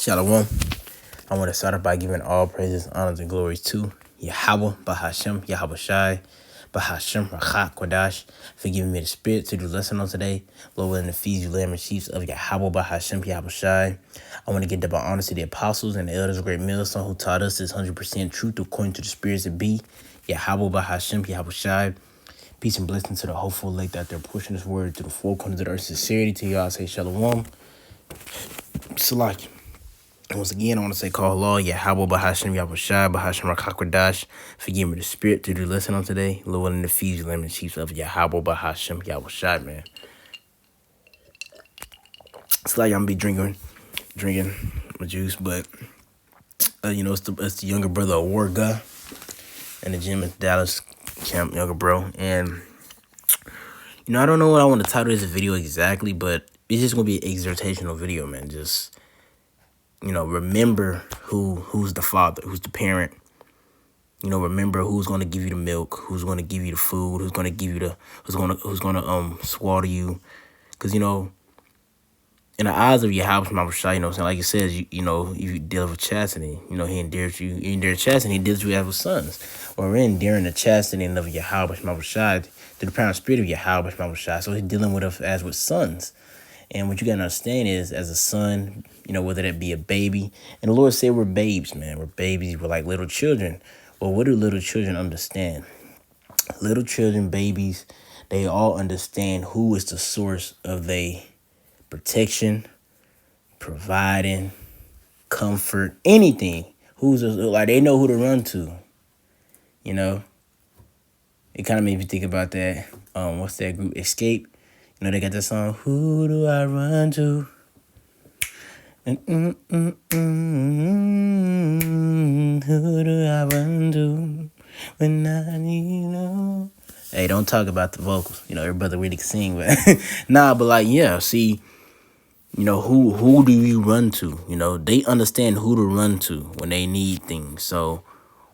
Shalom. I want to start off by giving all praises, honors, and glories to Yahweh, Bahashem, Yahweh Shai, Bahashem, Rachat, Kodash, for giving me the spirit to do lesson on today. Lord, willing to feed you lamb and sheep of Yahweh, Bahashem, Yahweh Shai. I want to give double honor to the apostles and the elders of Great Millstone who taught us this 100% truth according to the spirits that be. Yahweh, Bahashem, Yahweh Shai. Peace and blessing to the hopeful elect that they're pushing this word to the four corners of the earth. Sincerity to y'all. Say Shalom. Salaki. Once again, I want to say call law, Yahweh, Bahashem, Yahweh Shai, Bahashem, Rakakwadash. Forgive me the spirit to do lesson on today. Lord, willing to feed you, lamb and sheep of Yahweh, Bahashem, Yahweh Shai, man. It's like I'm be drinking my juice, but, it's the younger brother of War Guy in the gym at Dallas camp, younger bro. And, I don't know what I want to title this video exactly, but it's just going to be an exhortational video, man. Just, remember who's the father, who's the parent. Remember who's going to give you the milk, who's going to give you the food, who's going to give you who's going to swaddle you. Because, in the eyes of Yahweh Shai, like it says, you deal with chastity, he endears you, you endure chastity, he deals you as with sons. Or we're enduring the chastity of Yahweh Shai to the parent spirit of Yahweh Shai. So he's dealing with us as with sons. And what you got to understand is, as a son, whether that be a baby, and the Lord said we're babes, man. We're babies. We're like little children. Well, what do little children understand? Little children, babies, they all understand who is the source of their protection, providing, comfort, anything. They know who to run to, It kind of made me think about that. What's that group? Escape. They got that song, Who Do I Run To? And, who do I run to when I need Hey, don't talk about the vocals. Everybody really can sing, but see, who do you run to? They understand who to run to when they need things. So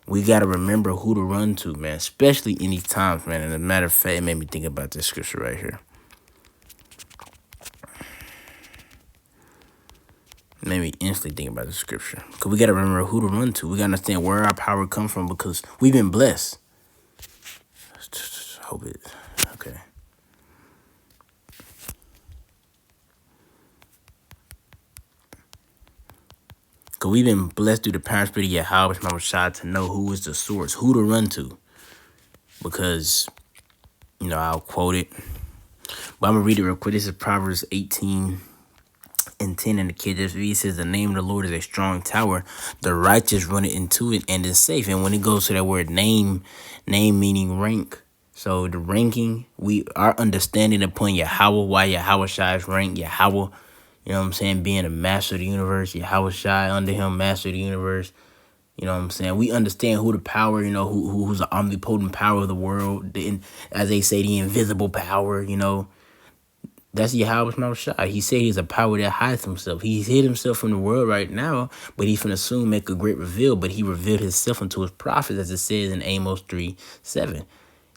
we got to remember who to run to, man, especially in these times, man. And as a matter of fact, it made me think about this scripture right here. Made me instantly think about the scripture. Because we got to remember who to run to. We got to understand where our power comes from because we've been blessed. Hope it. Okay. Because we've been blessed through the parent spirit of Yahweh Shai to know who is the source, who to run to. Because, I'll quote it. But I'm going to read it real quick. This is Proverbs 18 and 10 in the KJV. It says, the name of the Lord is a strong tower. The righteous run into it and is safe. And when it goes to that word name meaning rank. So the ranking, our understanding upon Yahweh, why Yahweh Shai's rank, Yahweh, being a master of the universe, Yahweh Shai under him, master of the universe. We understand who the power, who's the omnipotent power of the world. As they say, the invisible power, That's Yahweh Shai. He said he's a power that hides himself. He's hid himself from the world right now, but he's finna soon make a great reveal. But he revealed himself unto his prophets, as it says in Amos 3:7.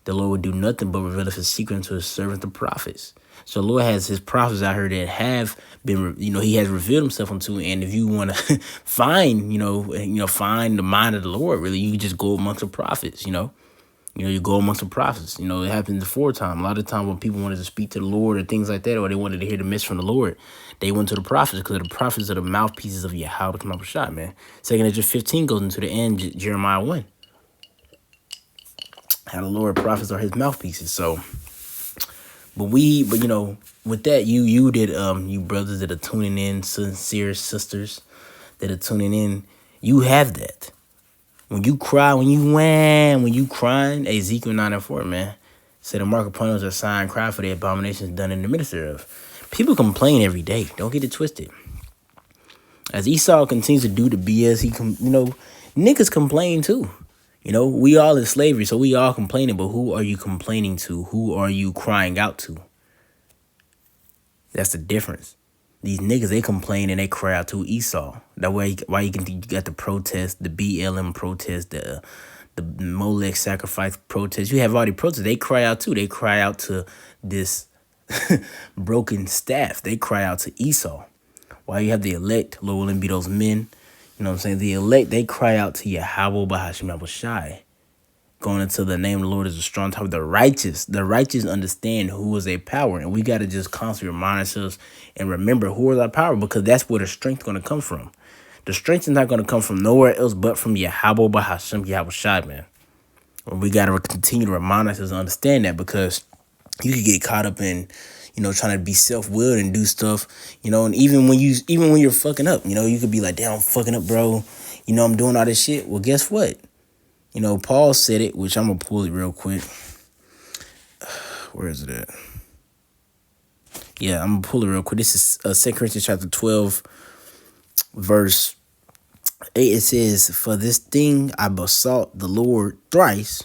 The Lord would do nothing but reveal his secret unto his servants, the prophets. So the Lord has his prophets out here that have been, he has revealed himself unto. And if you want to find, find the mind of the Lord, really, you just go amongst the prophets, you go amongst the prophets. It happened before time. A lot of time when people wanted to speak to the Lord or things like that, or they wanted to hear the message from the Lord, they went to the prophets because the prophets are the mouthpieces of Yahweh Shai, man. 2 Ezra 15 goes into the end, Jeremiah 1. How the Lord prophets are his mouthpieces. So, but with that, you brothers that are tuning in, sincere sisters that are tuning in, you have that. When you cry, when you crying, Ezekiel 9:4, man, said the mark upon us are sign, cry for the abominations done in the ministry of. People complain every day. Don't get it twisted. As Esau continues to do the BS, niggas complain too. We all in slavery, so we all complaining, but who are you complaining to? Who are you crying out to? That's the difference. These niggas, they complain and they cry out to Esau. That way, you got the protest, the BLM protest, the Molech sacrifice protest. You have all the protests. They cry out too. They cry out to this broken staff. They cry out to Esau. While you have the elect, Lord willing, be those men. You know what I'm saying? The elect, they cry out to Yahweh Bahashim Abushai. Going into the name of the Lord is a strong tower. The righteous understand who is a power. And we got to just constantly remind ourselves and remember who is our power, because that's where the strength going to come from. The strength is not going to come from nowhere else but from Yahweh Bahashim Yahushai, man. And we got to continue to remind ourselves and understand that, because you could get caught up in, trying to be self-willed and do stuff, and even when you're fucking up, you could be like, damn, I'm fucking up, bro. I'm doing all this shit. Well, guess what? Paul said it, which I'm going to pull it real quick. Where is it at? Yeah, I'm going to pull it real quick. This is 2 Corinthians chapter 12, verse 8. It says, "For this thing I besought the Lord thrice,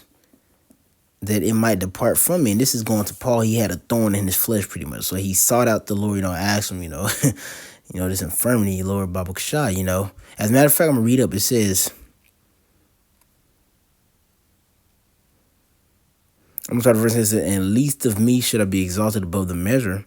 that it might depart from me." And this is going to Paul. He had a thorn in his flesh pretty much. So he sought out the Lord, asked him, this infirmity, Lord Babakashai, As a matter of fact, I'm going to read up. It says, I'm going to start the verse. It says, "And least of me should I be exalted above the measure."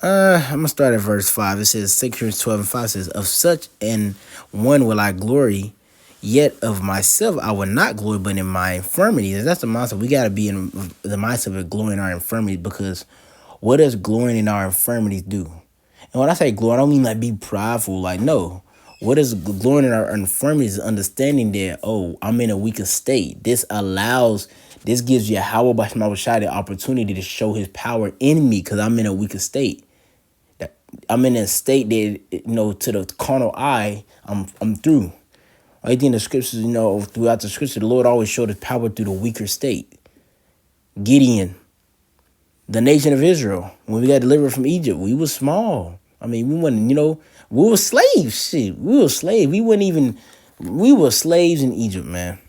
I'm going to start at verse 5. It says, 2 Corinthians 12 and 5 says, "Of such an one will I glory, yet of myself I will not glory, but in my infirmities." That's the mindset. We got to be in the mindset of glorying in our infirmities, because what does glorying in our infirmities do? And when I say glory, I don't mean like be prideful. Like, no. What is glorying in our infirmities is understanding that, I'm in a weaker state. This gives Yahweh Bashmawashai the opportunity to show his power in me, because I'm in a weaker state. I'm in a state that, to the carnal eye, I'm through. I think the scriptures, throughout the scripture, the Lord always showed his power through the weaker state. Gideon, the nation of Israel, when we got delivered from Egypt, we were small. I mean, we wasn't, we were slaves. Shit, we were slaves. We were slaves in Egypt, man.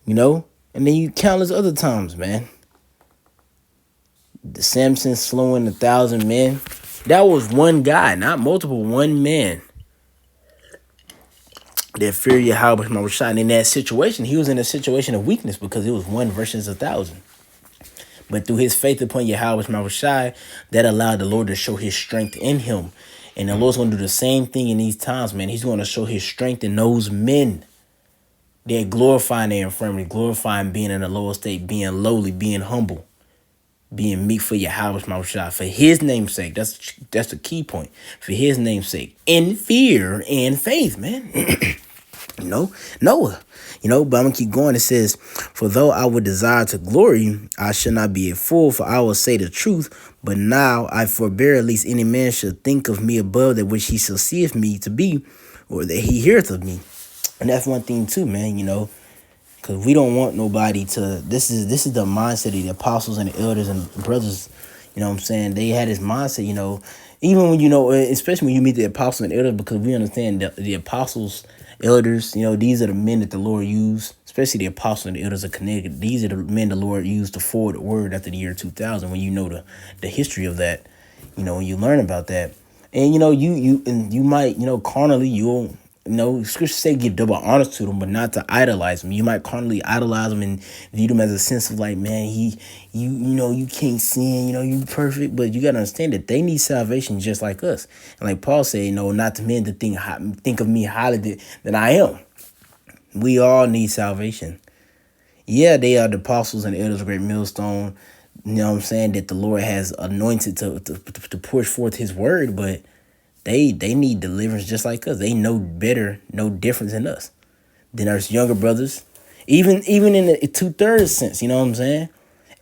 And then you countless other times, man. The Samson slowing 1,000 men. That was one guy, not multiple, one man. That fear Yahweh Shai. And in that situation, he was in a situation of weakness, because it was 1 versus 1,000. But through his faith upon Yahweh Shai, that allowed the Lord to show his strength in him. And the Lord's going to do the same thing in these times, man. He's going to show his strength in those men. They're glorifying their infirmity, glorifying being in a lower state, being lowly, being humble, being meek for Yahweh Shai. For his name's sake. That's the key point. For his name's sake. In fear and faith, man. Noah. But I'm going to keep going. It says, "For though I would desire to glory, I shall not be a fool, for I will say the truth. But now I forbear, lest any man should think of me above that which he shall seeth me to be, or that he heareth of me." And that's one thing too, man, because we don't want nobody to, this is the mindset of the apostles and the elders and brothers, what I'm saying? They had this mindset, even when, especially when you meet the apostles and elders, because we understand that the apostles, elders, these are the men that the Lord used, especially the apostles and the elders of Connecticut. These are the men the Lord used to forward the word after the year 2000, when you know the history of that, when you learn about that. And, you might, carnally, you'll, scriptures say give double honor to them, but not to idolize them. You might carnally idolize them and view them as a sense of like, man, you can't sin, you perfect, but you got to understand that they need salvation just like us. And like Paul said, not to men to think of me highly than I am. We all need salvation. Yeah, they are the apostles and the elders of Great Millstone, that the Lord has anointed to push forth his word, but They need deliverance just like us. They know better, no difference in us than our younger brothers. Even in the 2/3 sense, you know what I'm saying?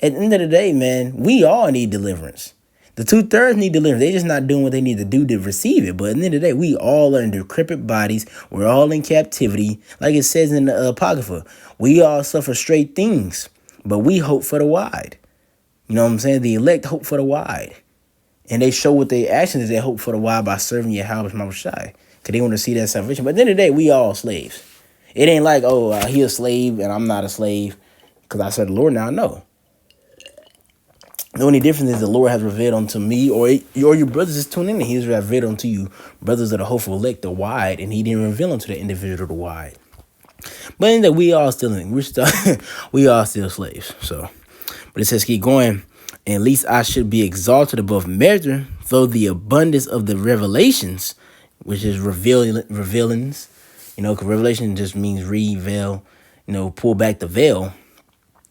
At the end of the day, man, we all need deliverance. The 2/3 need deliverance. They just not doing what they need to do to receive it. But at the end of the day, we all are in decrepit bodies. We're all in captivity. Like it says in the Apocrypha, we all suffer straight things, but we hope for the wide. You know what I'm saying? The elect hope for the wide. And they show with their actions is they hope for the while by serving Yahweh Shai, because they want to see that salvation. But at the end of the day, we all slaves. It ain't like, he a slave and I'm not a slave because I serve the Lord now. No. The only difference is the Lord has revealed unto me, or your brothers is tuning in, and he has revealed unto you, brothers of the hopeful elect, the wide, and he didn't reveal unto the individual the wide. But in that we all still we all still slaves. So, but it says keep going. And least I should be exalted above measure, though the abundance of the revelations, which is revealings, because revelation just means reveal, pull back the veil,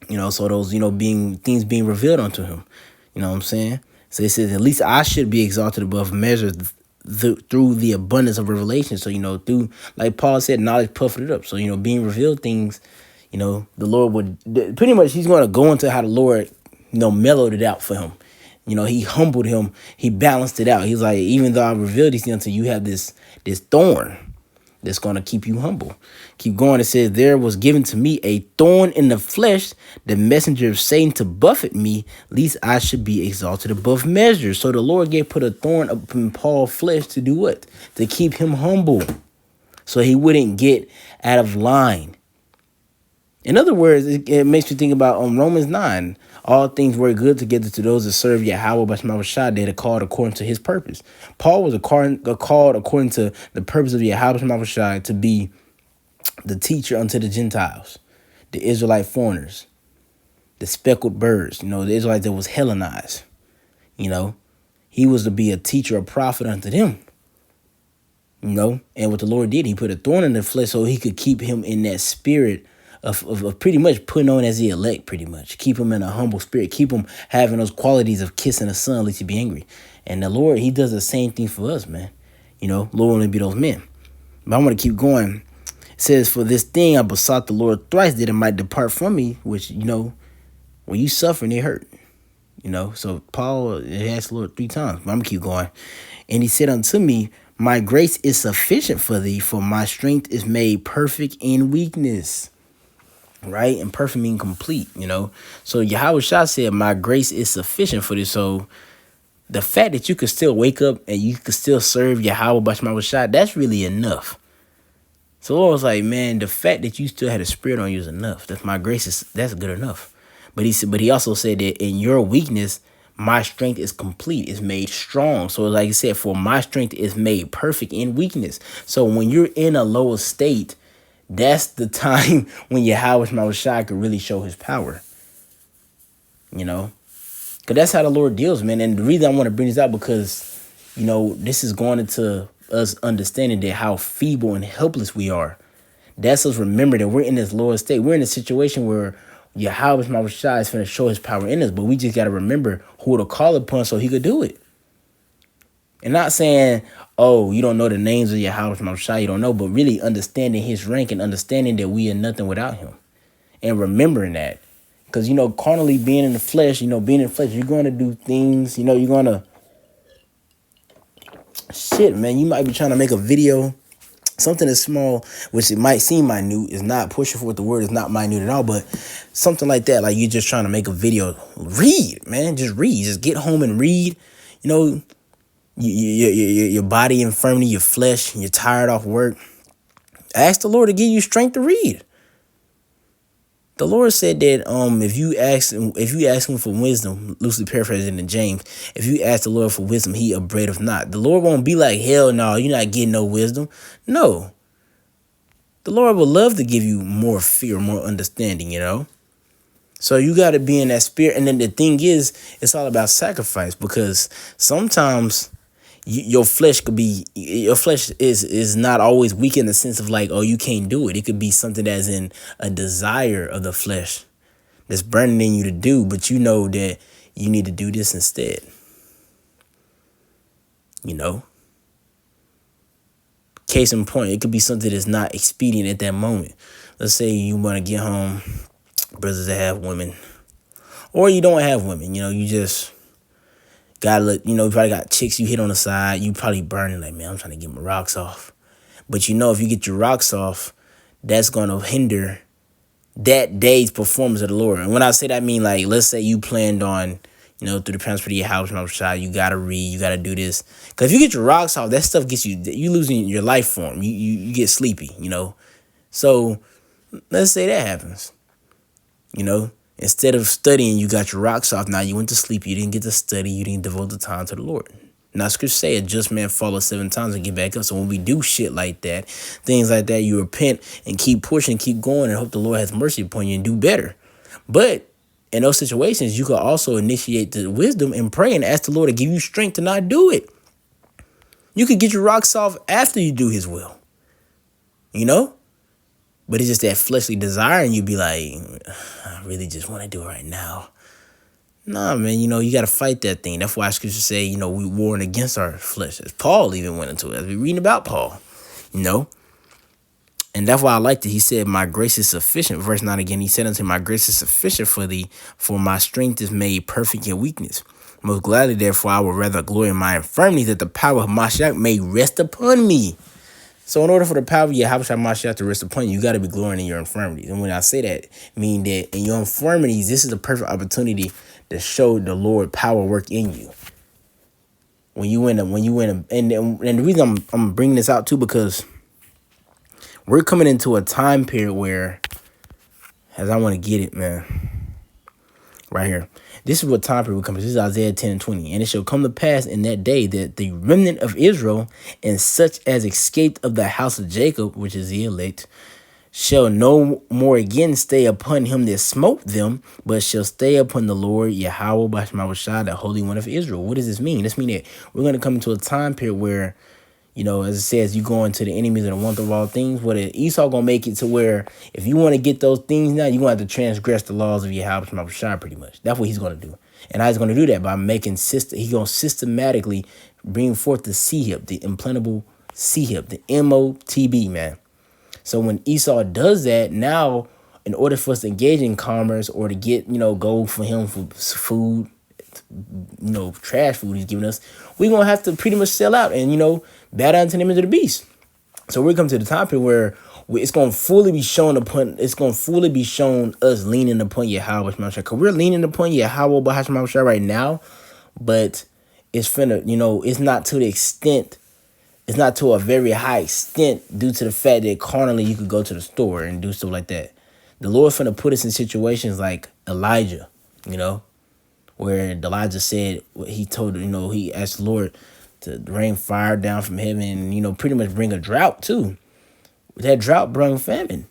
so those, being things being revealed unto him. You know what I'm saying? So it says, at least I should be exalted above measure through the abundance of revelation. So, through, like Paul said, knowledge puffed it up. So, being revealed things, the Lord would, pretty much he's going to go into how the Lord, mellowed it out for him. He humbled him. He balanced it out. He's like, even though I revealed these things unto you, have this thorn that's going to keep you humble. Keep going. It says, there was given to me a thorn in the flesh, the messenger of Satan to buffet me, lest I should be exalted above measure. So the Lord put a thorn up in Paul's flesh to do what? To keep him humble, so he wouldn't get out of line. In other words, it makes me think about Romans 9. All things work good together to those that serve Yahweh Bashma Shah. They are called according to his purpose. Paul was called according to the purpose of Yahweh Bashma Shah to be the teacher unto the Gentiles, the Israelite foreigners, the speckled birds, the Israelites that was Hellenized. He was to be a teacher, a prophet unto them. And what the Lord did, he put a thorn in the flesh so he could keep him in that spirit of pretty much putting on as the elect, pretty much. Keep him in a humble spirit. Keep him having those qualities of kissing the son, lest he be angry. And the Lord, he does the same thing for us, man. Lord only be those men. But I'm going to keep going. It says, for this thing I besought the Lord thrice that it might depart from me, which, when you suffering, it hurt. So Paul asked the Lord 3 times. But I'm going to keep going. And he said unto me, my grace is sufficient for thee, for my strength is made perfect in weakness. Right? And perfect mean complete, So Yahweh Shah said, my grace is sufficient for this. So the fact that you could still wake up and you could still serve Yahweh Bashma Shah, that's really enough. So the Lord was like, man, the fact that you still had a spirit on you is enough. That's my grace, that's good enough. But he also said that in your weakness, my strength is complete, is made strong. So like he said, for my strength is made perfect in weakness. So when you're in a lower state, that's the time when Yahweh Shah could really show his power. Because that's how the Lord deals, man. And the reason I want to bring this out, because, this is going into us understanding that how feeble and helpless we are. That's us remember that we're in this lower state. We're in a situation where Yahweh Shah is going to show his power in us, but we just got to remember who to call upon so he could do it. And not saying, oh, you don't know the names of Yahweh Shah, you don't know, but really understanding his rank and understanding that we are nothing without him. And remembering that. Because, carnally being in the flesh, you're going to do things, you're going to... Shit, man, you might be trying to make a video, something that's small, which it might seem minute, is not pushing for what the word is not minute at all, but something like that, like you're just trying to make a video. Read, man, just read. Just get home and read, your body infirmity, your flesh, you're tired off work. Ask the Lord to give you strength to read. The Lord said that if you ask him for wisdom, loosely paraphrasing in James, if you ask the Lord for wisdom, he upbraideth not. The Lord won't be like, hell no, you're not getting no wisdom. No. The Lord would love to give you more fear, more understanding, So you got to be in that spirit. And then the thing is, it's all about sacrifice, because sometimes your flesh is not always weak in the sense of like, oh, you can't do it. It could be something that's in a desire of the flesh that's burning in you to do, but you know that you need to do this instead. Case in point, it could be something that's not expedient at that moment. Let's say you want to get home, brothers that have women, or you don't have women, you just gotta look, you probably got chicks you hit on the side. You probably burning like, man, I'm trying to get my rocks off. But if you get your rocks off, that's going to hinder that day's performance of the Lord. And when I say that, I mean, like, let's say you planned on, through the transfer to your house, you got to read, you got to do this. Because if you get your rocks off, that stuff gets you losing your life form. You get sleepy, So let's say that happens, Instead of studying, you got your rocks off. Now you went to sleep. You didn't get to study. You didn't devote the time to the Lord. Now, scripture say a just man falleth 7 times and get back up. So when we do shit like that, things like that, you repent and keep pushing, keep going, and hope the Lord has mercy upon you and do better. But in those situations, you could also initiate the wisdom and pray and ask the Lord to give you strength to not do it. You could get your rocks off after you do his will, you know? But it's just that fleshly desire, and you be like, I really just want to do it right now. Nah, man, you got to fight that thing. That's why scripture say, we warring against our flesh. As Paul even went into it, as we reading about Paul, And that's why I liked it. He said, my grace is sufficient. Verse 9 again, he said unto him, my grace is sufficient for thee, for my strength is made perfect in weakness. Most gladly, therefore, I will rather glory in my infirmity, that the power of Mashiach may rest upon me. So in order for the power of Yahweh Mashiach to rest upon you, you got to be glorying in your infirmities. And when I say that, I mean that in your infirmities, this is a perfect opportunity to show the Lord power work in you. And the reason I'm bringing this out too, because we're coming into a time period where, as I want to get it, man, right here. This is what time period we're coming. This is Isaiah 10 and 20. And it shall come to pass in that day that the remnant of Israel and such as escaped of the house of Jacob, which is the elect, shall no more again stay upon him that smote them, but shall stay upon the Lord Yahweh Bashmawashah, the Holy One of Israel. What does this mean? This means that we're going to come into a time period where, as it says, you go into the enemies of the one of all things. Where Esau going to make it to where if you want to get those things now, you're going to have to transgress the laws of Yahweh Bashmawashah pretty much. That's what he's going to do. And how he's going to do that? By making he's going to systematically bring forth the Sehib, the implantable Sehib, the MOTB, man. So when Esau does that, now in order for us to engage in commerce or to get, gold for him for food, trash food he's giving us, we're going to have to pretty much sell out and, bow down to the image of the beast. So we're coming to the time period where it's going to fully be shown us leaning upon Yahweh B'Hashemashah. Because we're leaning upon Yahweh B'Hashemashah right now, but it's it's not to the extent. It's not to a very high extent due to the fact that carnally you could go to the store and do stuff like that. The Lord's finna put us in situations like Elijah, where Elijah said, he told, he asked the Lord to rain fire down from heaven and, pretty much bring a drought too. That drought brought famine.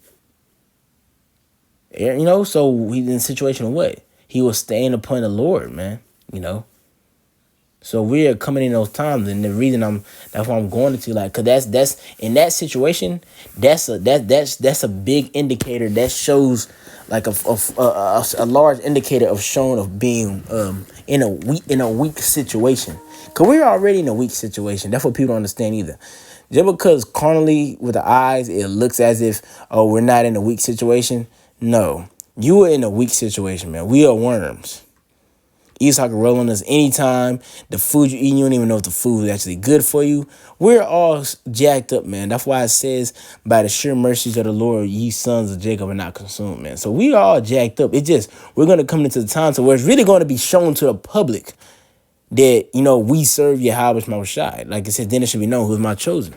So he's in a situation of what? He was staying upon the Lord, man, So we are coming in those times, and the reason that's why I'm going into cause that's in that situation, that's a big indicator that shows like a large indicator of showing of being in a weak situation. Cause we're already in a weak situation. That's what people don't understand either. Just because carnally with the eyes it looks as if we're not in a weak situation. No, you are in a weak situation, man. We are worms. Esau can roll on us anytime. The food you eat, you don't even know if the food is actually good for you. We're all jacked up, man. That's why it says, by the sure mercies of the Lord, ye sons of Jacob are not consumed, man. So we are all jacked up. It's just, we're going to come into the time to where it's really going to be shown to the public that, we serve Yahweh Shai. Like I said, then it should be known who's my chosen.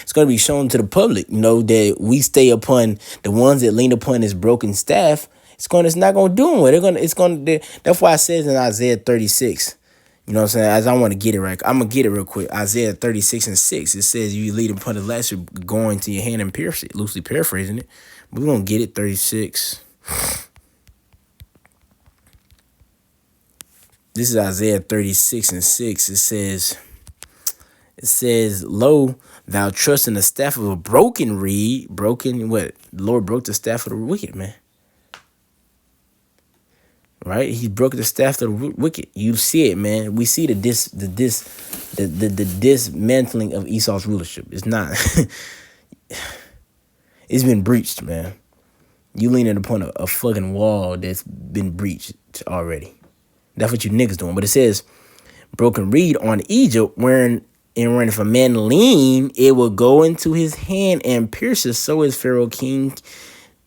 It's going to be shown to the public, that we stay upon the ones that lean upon his broken staff. It's not gonna do it. That's why it says in Isaiah 36. You know what I'm saying? As I want to get it right, I'm gonna get it real quick. Isaiah 36 and 6. It says, "You lead upon the lash, going to your hand and pierce it." Loosely paraphrasing it, but we're gonna get it. 36. This is Isaiah 36 and 6. It says, "Lo, thou trust in the staff of a broken reed, broken what? The Lord broke the staff of the wicked, man." Right, he broke the staff of the wicked. You see it, man. We see the dismantling of Esau's rulership. It's not. It's been breached, man. You leaning upon a fucking wall that's been breached already. That's what you niggas doing. But it says, "Broken reed on Egypt, wherein if a man lean, it will go into his hand and pierce it. So is Pharaoh king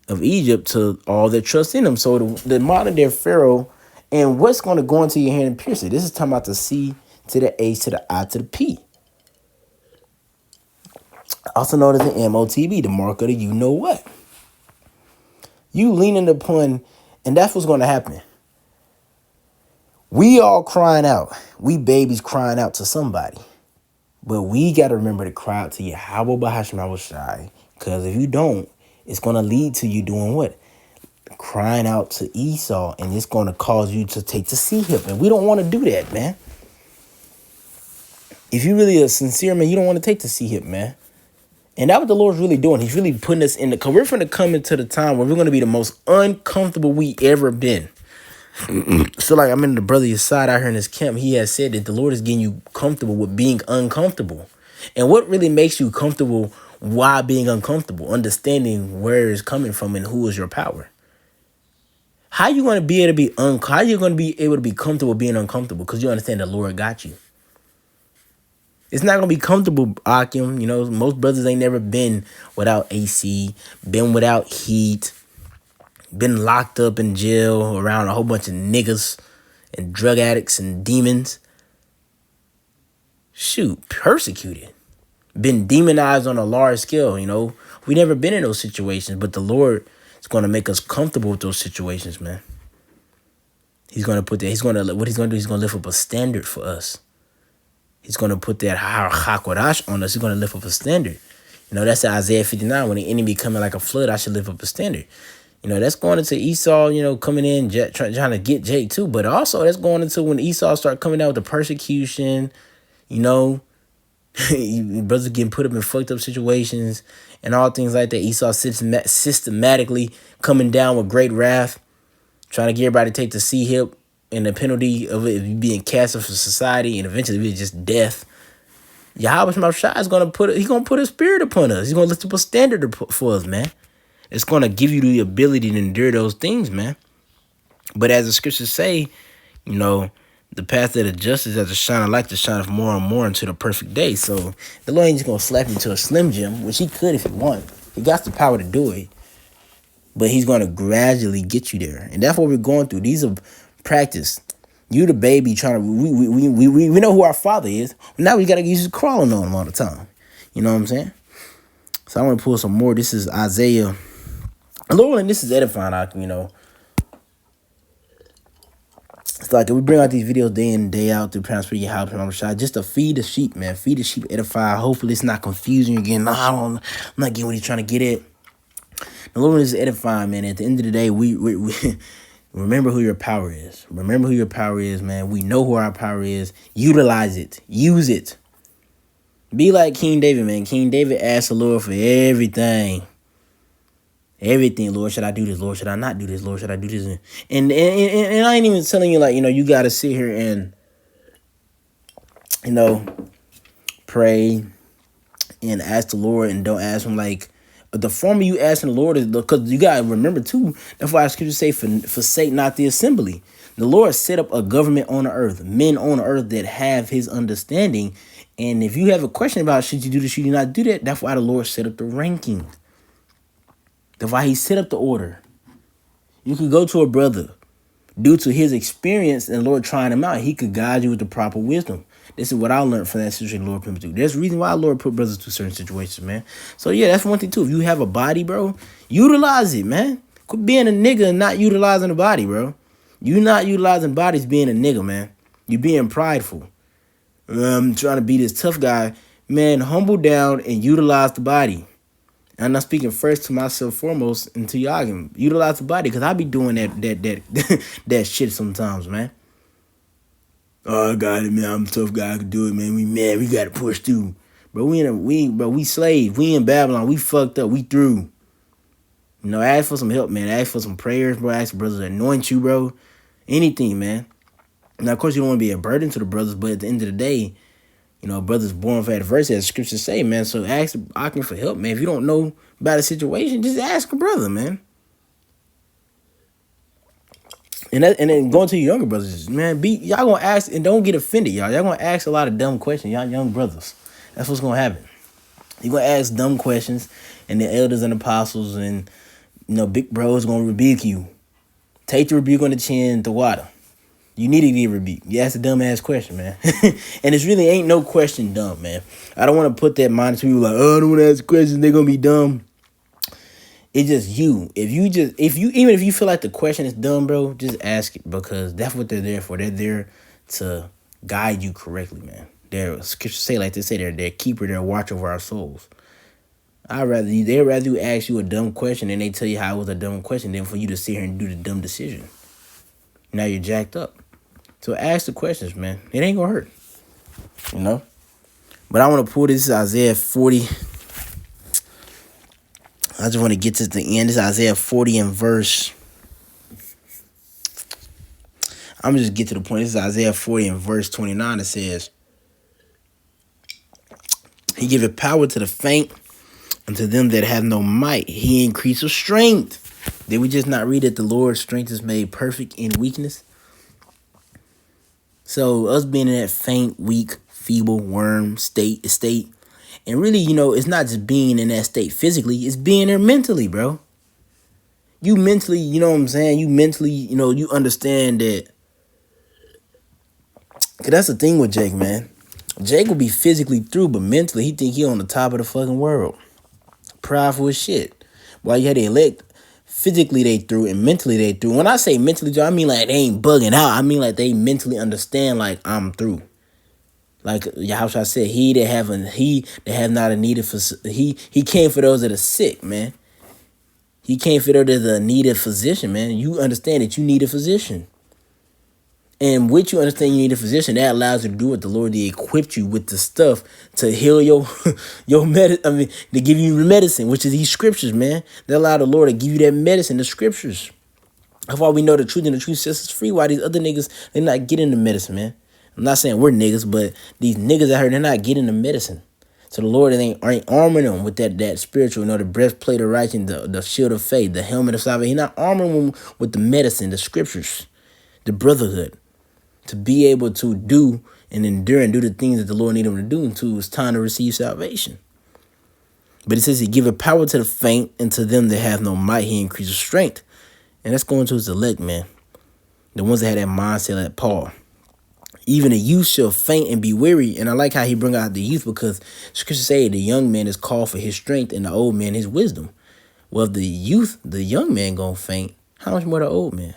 of Egypt to all that trust in him." So the modern day Pharaoh, and what's going to go into your hand and pierce it? This is talking about the C to the H to the I to the P. Also known as the MOTB, the mark of the you know what. You leaning upon, and that's what's going to happen. We all crying out. We babies crying out to somebody. But we got to remember to cry out to Yahweh B'Hashemashah. Because if you don't, it's going to lead to you doing what? crying out to Esau, and it's going to cause you to take the C hip. And we don't want to do that, man. If you really are sincere, man, you don't want to take the C hip, man. And that's what the Lord's really doing. He's really putting us in because we're going to come into the time where we're going to be the most uncomfortable we ever been. So like I'm in the brother's side out here in this camp. He has said that the Lord is getting you comfortable with being uncomfortable. And what really makes you comfortable while being uncomfortable? Understanding where it's coming from and who is your power. How you going to be able to be how you going to be able to be comfortable being uncomfortable? Because you understand the Lord got you. It's not going to be comfortable, Akim. You know, most brothers ain't never been without AC, been without heat, been locked up in jail around a whole bunch of niggas and drug addicts and demons. Shoot, persecuted. Been demonized on a large scale, you know. We never been in those situations, but the Lord is going to make us comfortable with those situations, man. He's going to put that, what he's going to do, he's going to lift up a standard for us. He's going to put that hakodash on us. He's going to lift up a standard. You know, that's Isaiah 59. When the enemy coming like a flood, I should lift up a standard. You know, that's going into Esau, you know, coming in, trying to get Jake too. But also that's going into when Esau start coming out with the persecution, you know, brothers getting put up in fucked up situations and all things like that. Esau systematically coming down with great wrath, trying to get everybody to take the C hip. And the penalty of it being cast off for society and eventually it's just death. Yahweh Shai is going to put a spirit upon us. He's going to lift up a standard for us, man. It's going to give you the ability to endure those things, man. But as the scriptures say, you know, the path of the justice as a shining light to shine more and more into the perfect day. So the Lord ain't just going to slap you to a Slim Jim, which he could if he wanted. He got the power to do it. But he's going to gradually get you there. And that's what we're going through. These are practice. You the baby trying to we know who our father is. Now we gotta use crawling on him all the time. You know what I'm saying? So I want to pull some more. This is Isaiah. And Lord, and this is edifying, you know. It's like we bring out these videos day in and day out through Transfer Your House just to feed the sheep, man. Feed the sheep, edify. Hopefully it's not confusing you again. I'm not getting what he's trying to get at. The Lord is edifying, man. At the end of the day, we remember who your power is. Remember who your power is, man. We know who our power is. Utilize it. Use it. Be like King David, man. King David asked the Lord for everything. Everything. Lord, should I do this? Lord, should I not do this? Lord, should I do this? And I ain't even telling you, like, you know, you got to sit here and, you know, pray and ask the Lord and don't ask him, like, the former you asking the Lord is because you gotta remember too. That's why scripture say forsake not the assembly. The Lord set up a government on the earth, men on the earth that have his understanding. And if you have a question about should you do this, should you not do that, that's why the Lord set up the ranking. That's why he set up the order. You could go to a brother due to his experience and the Lord trying him out. He could guide you with the proper wisdom. This is what I learned from that situation the Lord put me through. There's a reason why the Lord put brothers through certain situations, man. So, yeah, that's one thing, too. If you have a body, bro, utilize it, man. Quit being a nigga and not utilizing the body, bro. You not utilizing bodies being a nigga, man. You being prideful. I'm trying to be this tough guy. Man, humble down and utilize the body. And I'm not speaking first to myself foremost and to y'all. Utilize the body because I be doing that shit sometimes, man. Oh, I got it, man. I'm a tough guy. I can do it, man. We got to push through. Bro, we slave. We in Babylon. We fucked up. We through. You know, ask for some help, man. Ask for some prayers, bro. Ask for brothers to anoint you, bro. Anything, man. Now, of course, you don't want to be a burden to the brothers, but at the end of the day, you know, brothers born for adversity, as the scriptures say, man. So ask Akim for help, man. If you don't know about a situation, just ask a brother, man. And then going to your younger brothers, man, y'all gonna ask and don't get offended, y'all. Y'all gonna ask a lot of dumb questions, y'all young brothers. That's what's gonna happen. You're gonna ask dumb questions, and the elders and apostles and, you know, big bros gonna rebuke you. Take the rebuke on the chin, the water. You need to get rebuked. You ask a dumb ass question, man. And it really ain't no question dumb, man. I don't want to put that mind to people like, oh, I don't want to ask questions, they're gonna be dumb. It's just you. Even if you feel like the question is dumb, bro, just ask it because that's what they're there for. They're there to guide you correctly, man. They're scriptures say, like they say, they're keeper, they're watch over our souls. They'd rather you ask you a dumb question and they tell you how it was a dumb question than for you to sit here and do the dumb decision. Now you're jacked up. So ask the questions, man. It ain't gonna hurt. You know? But I want to pull this Isaiah 40. I just want to get to the end. This Isaiah 40 and verse. I'm gonna just get to the point. This is Isaiah 40 and verse 29. It says, He giveth power to the faint, and to them that have no might, He increaseth strength. Did we just not read that the Lord's strength is made perfect in weakness? So us being in that faint, weak, feeble, worm state, and really, it's not just being in that state physically, it's being there mentally, bro. You mentally, you know what I'm saying? You mentally, you understand that. Cause that's the thing with Jake, man. Jake will be physically through, but mentally, he think he on the top of the fucking world. Prideful as shit. While you had the elect, physically they through and mentally they through. When I say mentally, I mean like they ain't bugging out. I mean like they mentally understand like I'm through. Like Yahushua said, he that have not a need of he came for those that are sick, man. He came for those that are need a physician, man. You understand that you need a physician. And with you understand you need a physician, that allows you to do what the Lord did, equipped you with the stuff to heal your to give you medicine, which is these scriptures, man. That allow the Lord to give you that medicine, the scriptures. That's why we know the truth, and the truth sets us free. Why these other niggas, they're not getting the medicine, man. I'm not saying we're niggas, but these niggas out here, they're not getting the medicine. So the Lord ain't arming them with that spiritual, the breastplate of righteousness, the shield of faith, the helmet of salvation. He's not arming them with the medicine, the scriptures, the brotherhood, to be able to do and endure and do the things that the Lord need them to do until it's time to receive salvation. But it says He giveth power to the faint, and to them that have no might He increases strength. And that's going to His elect, man. The ones that had that mindset like Paul. Even the youth shall faint and be weary. And I like how he bring out the youth, because scripture say the young man is called for his strength and the old man his wisdom. Well, if the young man gonna faint, how much more the old man?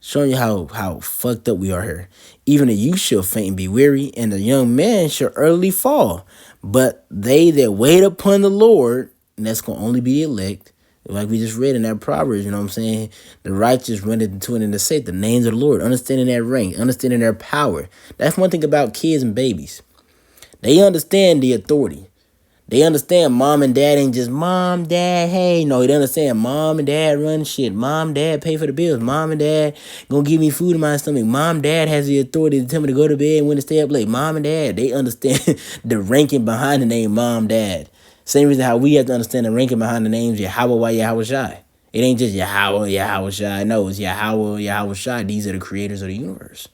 Showing you how fucked up we are here. Even the youth shall faint and be weary, and the young man shall early fall. But they that wait upon the Lord, and that's going to only be elect, like we just read in that Proverbs, you know what I'm saying? The righteous run into it and to say the names of the Lord, understanding their rank, understanding their power. That's one thing about kids and babies. They understand the authority. They understand mom and dad ain't just mom, dad, hey. No, they understand mom and dad run shit. Mom, dad pay for the bills. Mom and dad gonna give me food in my stomach. Mom, dad has the authority to tell me to go to bed and when to stay up late. Mom and dad, they understand the ranking behind the name mom, dad. Same reason how we have to understand the ranking behind the names Yahweh, why Yahweh Shai. It ain't just Yahweh, Yahweh Shai. No, it's Yahweh, Yahweh Shai. These are the creators of the universe.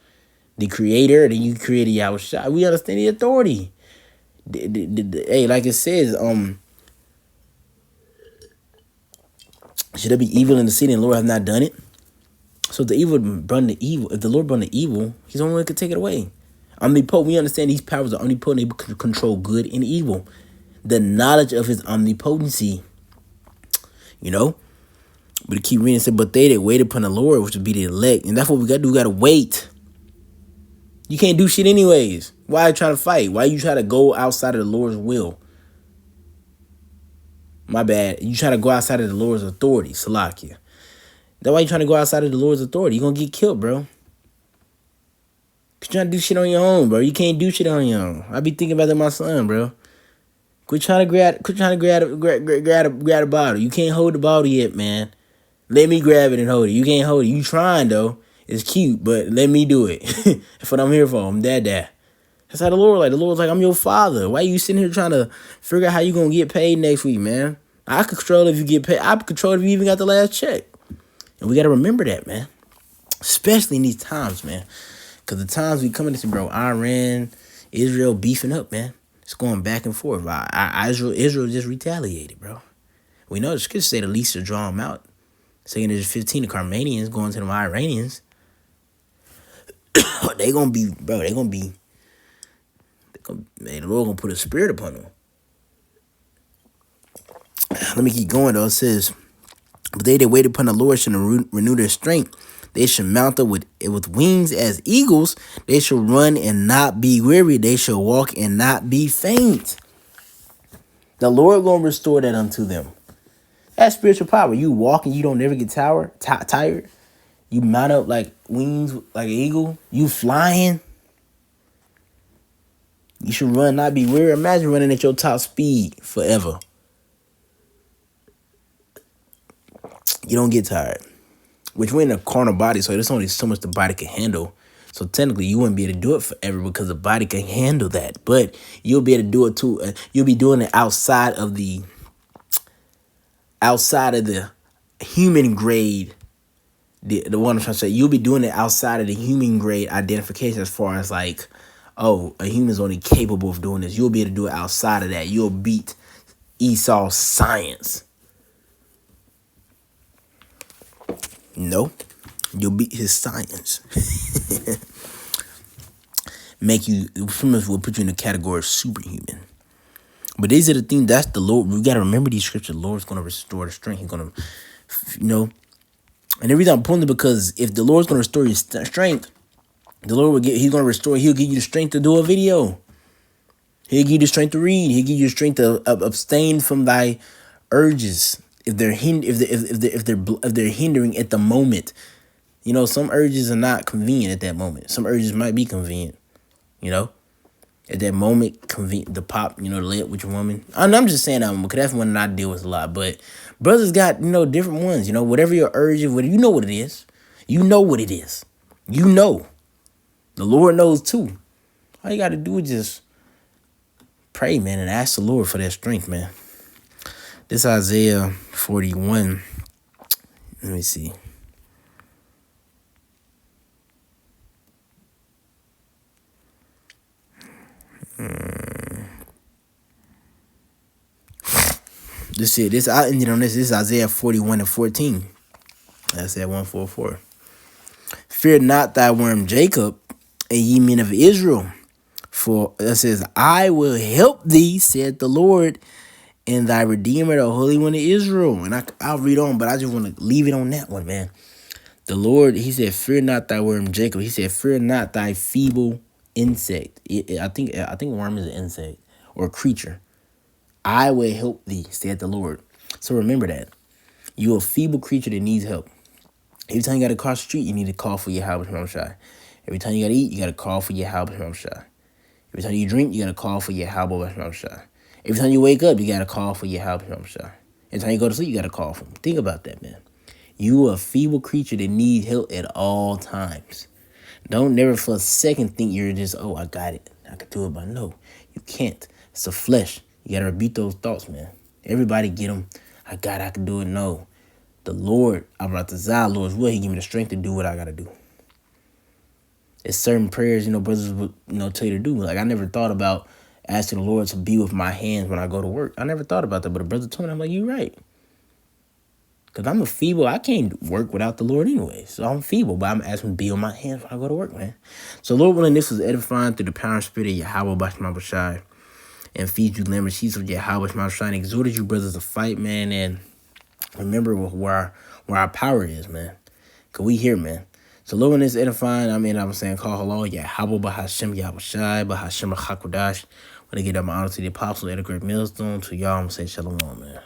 The creator, then you created Yahweh Shai. We understand the authority. Hey, like it says, should there be evil in the city and the Lord have not done it? So if the evil brought the evil, if the Lord brought the evil, He's the only one that could take it away. Omnipotent, we understand these powers are omnipotent, able to control good and evil. The knowledge of His omnipotency, But it keep reading, it said, but they that wait upon the Lord, which would be the elect, and that's what we gotta do. We gotta wait. You can't do shit anyways. Why are you trying to fight? Why you try to go outside of the Lord's will? My bad. You try to go outside of the Lord's authority, Salakia. That's why you trying to go outside of the Lord's authority. You're going to get killed, bro. You're trying to do shit on your own, bro. You can't do shit on your own. I be thinking about that with my son, bro. Quit trying to grab a bottle. You can't hold the bottle yet, man. Let me grab it and hold it. You can't hold it. You trying, though. It's cute, but let me do it. That's what I'm here for. I'm dad. That's how the Lord like. The Lord's like, I'm your father. Why you sitting here trying to figure out how you going to get paid next week, man? I control if you get paid. I control if you even got the last check. And we got to remember that, man. Especially in these times, man. Because the times we come into, bro, Iran, Israel beefing up, man. It's going back and forth. Israel just retaliated, bro. We know the scripture say the least to draw them out. Saying there's 15 of Carmanians going to the Iranians. They gonna be, bro. The Lord gonna put a spirit upon them. Let me keep going though. It says, but they that wait upon the Lord shall renew their strength. They shall mount up with wings as eagles. They shall run and not be weary. They shall walk and not be faint. The Lord gonna restore that unto them. That's spiritual power. You walking, you don't never get tired. You mount up like wings, like an eagle. You flying. You should run, not be weary. Imagine running at your top speed forever. You don't get tired. Which we're in a carnal body, so there's only so much the body can handle. So technically, you wouldn't be able to do it forever because the body can handle that. But you'll be able to do it too. You'll be doing it outside of the human grade. The one I'm trying to say, you'll be doing it outside of the human grade identification as far as like, oh, a human's only capable of doing this. You'll be able to do it outside of that. You'll beat Esau's science. No, you'll beat his science. Will put you in the category of superhuman. But these are the things, that's the Lord. We got to remember these scriptures. The Lord's going to restore the strength. He's going to, and the reason I'm pulling it because if the Lord's going to restore your strength, the Lord he'll give you the strength to do a video. He'll give you the strength to read. He'll give you the strength to abstain from thy urges. If they're hindering at the moment, some urges are not convenient at that moment. Some urges might be convenient, at that moment, convenient to pop, to lay up with your woman. I'm just saying that one because that's one that I deal with a lot. But brothers got, different ones, whatever your urge is, you know what it is. You know what it is. The Lord knows too. All you got to do is just pray, man, and ask the Lord for that strength, man. This Isaiah 41. Let me see. This I ended on this. This is Isaiah 41:14. That's that 144. Fear not thy worm Jacob, and ye men of Israel. For it says, I will help thee, said the Lord, and thy Redeemer, the Holy One of Israel. And I'll read on, but I just want to leave it on that one, man. The Lord, he said, fear not thy worm Jacob. He said, fear not thy feeble insect. I think worm is an insect or a creature. I will help thee, said the Lord. So remember that. You're a feeble creature that needs help. Every time you got to cross the street, you need to call for Yahweh Shema Shai. Every time you got to eat, you got to call for Yahweh Shema Shai. Every time you drink, you got to call for Yahweh Shema Shai. Every time you wake up, you got to call for Yahweh Shema Shai. Every time you go to sleep, you got to call for him. Think about that, man. You are a feeble creature that needs help at all times. Don't never for a second think you're just, oh, I got it. I can do it, but no, you can't. It's the flesh. You got to rebuke those thoughts, man. Everybody get them. I can do it. No. The Lord, Abratzah, Lord's will, he give me the strength to do what I got to do. It's certain prayers, brothers would, tell you to do. Like, I never thought about asking the Lord to be with my hands when I go to work. I never thought about that, but a brother told me, I'm like, you're right. Because I'm a feeble, I can't work without the Lord anyway. So I'm feeble, but I'm asking him to be on my hands when I go to work, man. So Lord willing, this was edifying through the power and spirit of Yahweh Bashma Shai, and feed you lamb sheets of Yahweh Bashma Shai, and exhorted you brothers to fight, man, and remember where our power is, man. Because we here, man. So Lord, when this edifying, I'm saying, call hello, Yahweh Bahashem Yahweh Shai, Bahashem HaKodash. When I get up my honor to the apostle at a great millstone, to y'all, I'm saying shalom, man.